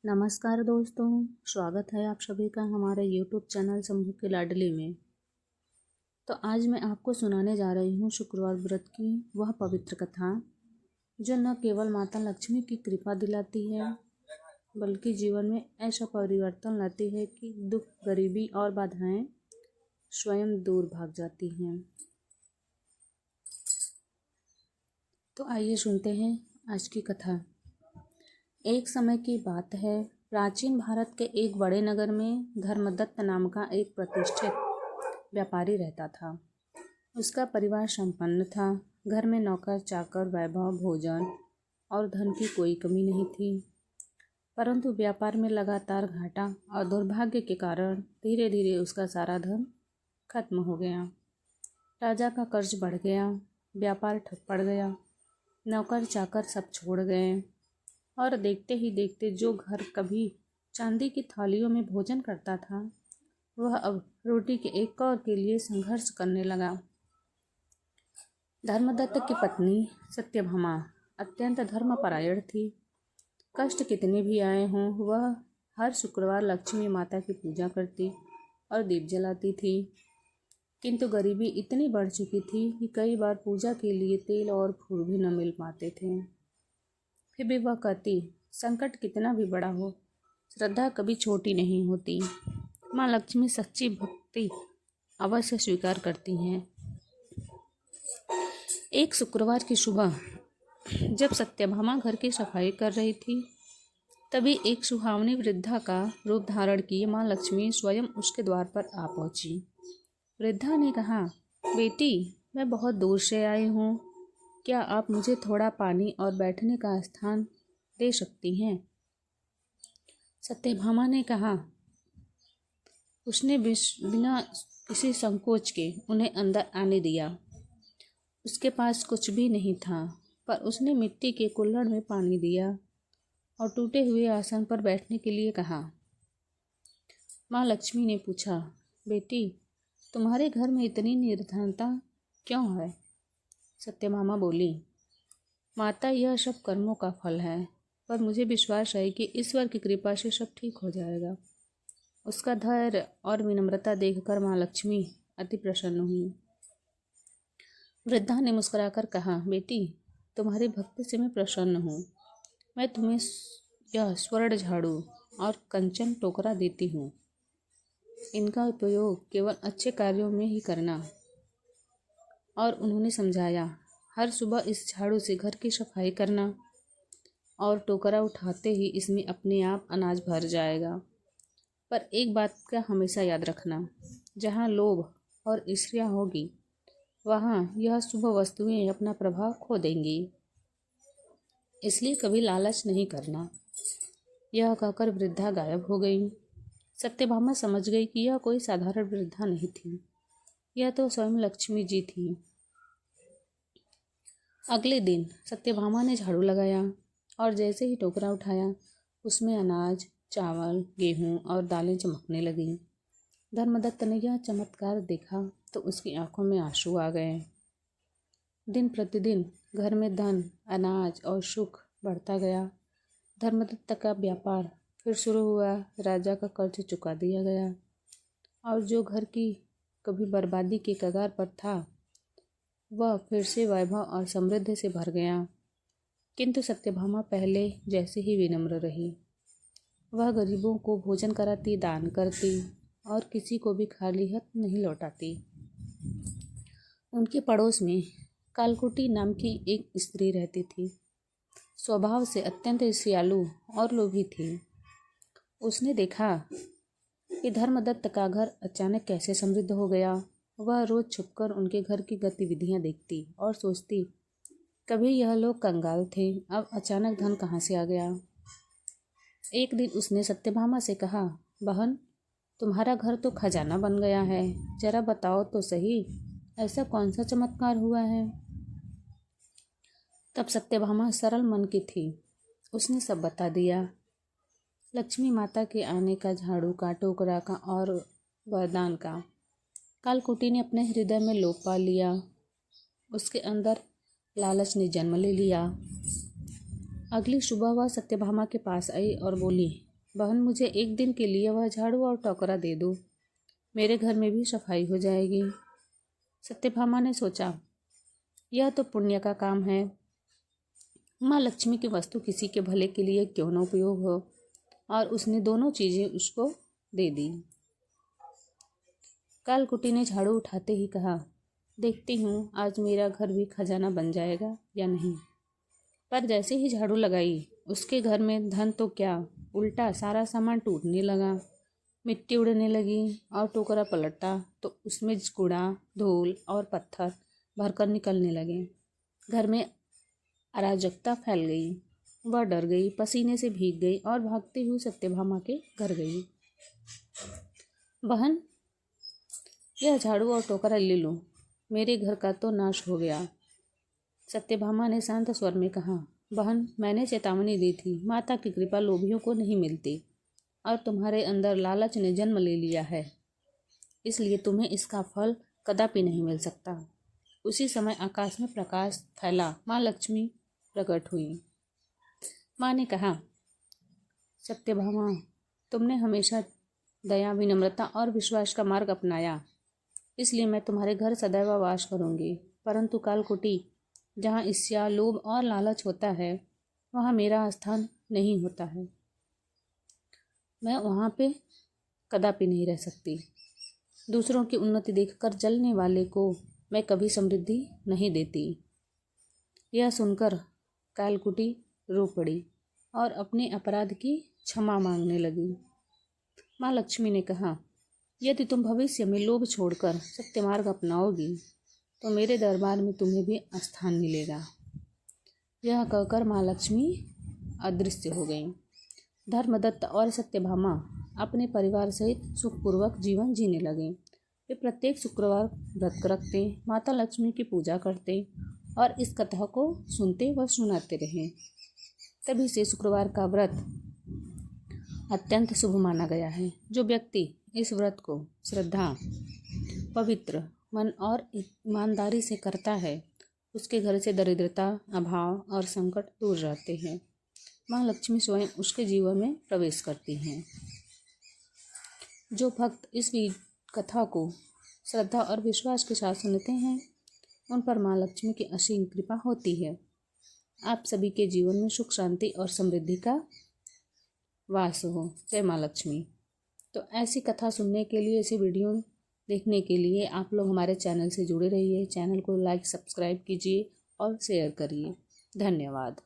नमस्कार दोस्तों, स्वागत है आप सभी का हमारे YouTube चैनल शंभू की लाडली में। तो आज मैं आपको सुनाने जा रही हूँ शुक्रवार व्रत की वह पवित्र कथा जो न केवल माता लक्ष्मी की कृपा दिलाती है बल्कि जीवन में ऐसा परिवर्तन लाती है कि दुख, गरीबी और बाधाएं स्वयं दूर भाग जाती हैं। तो आइए सुनते हैं आज की कथा। एक समय की बात है, प्राचीन भारत के एक बड़े नगर में धर्मदत्त नाम का एक प्रतिष्ठित व्यापारी रहता था। उसका परिवार संपन्न था। घर में नौकर चाकर, वैभव, भोजन और धन की कोई कमी नहीं थी। परंतु व्यापार में लगातार घाटा और दुर्भाग्य के कारण धीरे धीरे उसका सारा धन खत्म हो गया। राजा का कर्ज बढ़ गया, व्यापार ठप पड़ गया, नौकर चाकर सब छोड़ गए और देखते ही देखते जो घर कभी चांदी की थालियों में भोजन करता था वह अब रोटी के एक कौर के लिए संघर्ष करने लगा। धर्मदत्त की पत्नी सत्यभामा अत्यंत धर्मपरायण थी। कष्ट कितने भी आए हों वह हर शुक्रवार लक्ष्मी माता की पूजा करती और दीप जलाती थी। किंतु गरीबी इतनी बढ़ चुकी थी कि कई बार पूजा के लिए तेल और फूल भी न मिल पाते थे। फिर भी वह कहती, संकट कितना भी बड़ा हो, श्रद्धा कभी छोटी नहीं होती। माँ लक्ष्मी सच्ची भक्ति अवश्य स्वीकार करती हैं। एक शुक्रवार की सुबह जब सत्यभामा घर की सफाई कर रही थी, तभी एक सुहावनी वृद्धा का रूप धारण किए माँ लक्ष्मी स्वयं उसके द्वार पर आ पहुंची। वृद्धा ने कहा, बेटी, मैं बहुत दूर से आई हूँ, क्या आप मुझे थोड़ा पानी और बैठने का स्थान दे सकती हैं? सत्यभामा ने कहा। उसने बिना किसी संकोच के उन्हें अंदर आने दिया। उसके पास कुछ भी नहीं था, पर उसने मिट्टी के कुल्हड़ में पानी दिया और टूटे हुए आसन पर बैठने के लिए कहा। माँ लक्ष्मी ने पूछा, बेटी, तुम्हारे घर में इतनी निर्धनता क्यों है? सत्यभामा बोली, माता, यह सब कर्मों का फल है, पर मुझे विश्वास है कि ईश्वर की कृपा से सब ठीक हो जाएगा। उसका धैर्य और विनम्रता देखकर माँ लक्ष्मी अति प्रसन्न हुई। वृद्धा ने मुस्कुराकर कहा, बेटी, तुम्हारी भक्ति से मैं प्रसन्न हूँ। मैं तुम्हें यह स्वर्ण झाड़ू और कंचन टोकरा देती हूँ। इनका उपयोग केवल अच्छे कार्यों में ही करना। और उन्होंने समझाया, हर सुबह इस झाड़ू से घर की सफाई करना और टोकरा उठाते ही इसमें अपने आप अनाज भर जाएगा। पर एक बात का हमेशा याद रखना, जहाँ लोभ और ईर्ष्या होगी वहाँ यह शुभ वस्तुएं अपना प्रभाव खो देंगी। इसलिए कभी लालच नहीं करना। यह कहकर वृद्धा गायब हो गई। सत्यभामा समझ गई कि यह कोई साधारण वृद्धा नहीं थी, यह तो स्वयं लक्ष्मी जी थी। अगले दिन सत्यभामा ने झाड़ू लगाया और जैसे ही टोकरा उठाया उसमें अनाज, चावल, गेहूं और दालें चमकने लगीं। धर्मदत्त ने यह चमत्कार देखा तो उसकी आंखों में आंसू आ गए। दिन प्रतिदिन घर में धन, अनाज और सुख बढ़ता गया। धर्मदत्त का व्यापार फिर शुरू हुआ। राजा का कर्ज चुका दिया गया और जो घर की कभी बर्बादी के कगार पर था वह फिर से वैभव और समृद्धि से भर गया। किंतु सत्यभामा पहले जैसे ही विनम्र रही। वह गरीबों को भोजन कराती, दान करती और किसी को भी खाली हाथ नहीं लौटाती। उनके पड़ोस में कालकुटी नाम की एक स्त्री रहती थी। स्वभाव से अत्यंत ईर्ष्यालु और लोभी थी। उसने देखा कि धर्मदत्त का घर अचानक कैसे समृद्ध हो गया। वह रोज छुपकर उनके घर की गतिविधियां देखती और सोचती, कभी यह लोग कंगाल थे, अब अचानक धन कहाँ से आ गया। एक दिन उसने सत्यभामा से कहा, बहन, तुम्हारा घर तो खजाना बन गया है, जरा बताओ तो सही, ऐसा कौन सा चमत्कार हुआ है? तब सत्यभामा सरल मन की थी। उसने सब बता दिया। लक्ष्मी माता के आने का, झाड़ू का, टोकरा का और वरदान का। कालकुटी ने अपने हृदय में लोभ पा लिया। उसके अंदर लालच ने जन्म ले लिया। अगली सुबह वह सत्यभामा के पास आई और बोली, बहन, मुझे एक दिन के लिए वह झाड़ू और टोकरा दे दो, मेरे घर में भी सफाई हो जाएगी। सत्यभामा ने सोचा, यह तो पुण्य का काम है। माँ लक्ष्मी की वस्तु किसी के भले के लिए क्यों न उपयोग हो, और उसने दोनों चीजें उसको दे दी। कालकुटी ने झाड़ू उठाते ही कहा, देखती हूँ आज मेरा घर भी खजाना बन जाएगा या नहीं। पर जैसे ही झाड़ू लगाई, उसके घर में धन तो क्या, उल्टा सारा सामान टूटने लगा। मिट्टी उड़ने लगी और टोकरा पलटा तो उसमें कूड़ा, धूल और पत्थर भरकर निकलने लगे। घर में अराजकता फैल गई। वह डर गई, पसीने से भीग गई और भागती हुई सत्यभामा के घर गई। बहन, यह झाड़ू और टोकरा ले लो, मेरे घर का तो नाश हो गया। सत्यभामा ने शांत स्वर में कहा, बहन, मैंने चेतावनी दी थी, माता की कृपा लोभियों को नहीं मिलती, और तुम्हारे अंदर लालच ने जन्म ले लिया है, इसलिए तुम्हें इसका फल कदापि नहीं मिल सकता। उसी समय आकाश में प्रकाश फैला। माँ लक्ष्मी प्रकट हुई। माँ ने कहा, सत्यभामा, तुमने हमेशा दया, विनम्रता और विश्वास का मार्ग अपनाया, इसलिए मैं तुम्हारे घर सदैव वास करूंगी। परंतु कालकुटी, जहाँ ईर्ष्या, लोभ और लालच होता है, वहाँ मेरा स्थान नहीं होता है। मैं वहाँ पे कदापि नहीं रह सकती। दूसरों की उन्नति देखकर जलने वाले को मैं कभी समृद्धि नहीं देती। यह सुनकर कालकुटी रो पड़ी और अपने अपराध की क्षमा मांगने लगी। माँ लक्ष्मी ने कहा, यदि तुम भविष्य में लोभ छोड़कर सत्य मार्ग अपनाओगी तो मेरे दरबार में तुम्हें भी स्थान मिलेगा। यह कहकर माँ लक्ष्मी अदृश्य हो गई। धर्मदत्त और सत्यभामा अपने परिवार सहित सुखपूर्वक जीवन जीने लगे। वे प्रत्येक शुक्रवार व्रत रखते, माता लक्ष्मी की पूजा करते और इस कथा को सुनते व सुनाते रहे। तभी से शुक्रवार का व्रत अत्यंत शुभ माना गया है। जो व्यक्ति इस व्रत को श्रद्धा, पवित्र मन और ईमानदारी से करता है, उसके घर से दरिद्रता, अभाव और संकट दूर रहते हैं। माँ लक्ष्मी स्वयं उसके जीवन में प्रवेश करती हैं। जो भक्त इस कथा को श्रद्धा और विश्वास के साथ सुनते हैं, उन पर माँ लक्ष्मी की असीम कृपा होती है। आप सभी के जीवन में सुख, शांति और समृद्धि का वास हो। जय माँ लक्ष्मी। तो ऐसी कथा सुनने के लिए, ऐसी वीडियो देखने के लिए आप लोग हमारे चैनल से जुड़े रहिए। चैनल को लाइक, सब्सक्राइब कीजिए और शेयर करिए। धन्यवाद।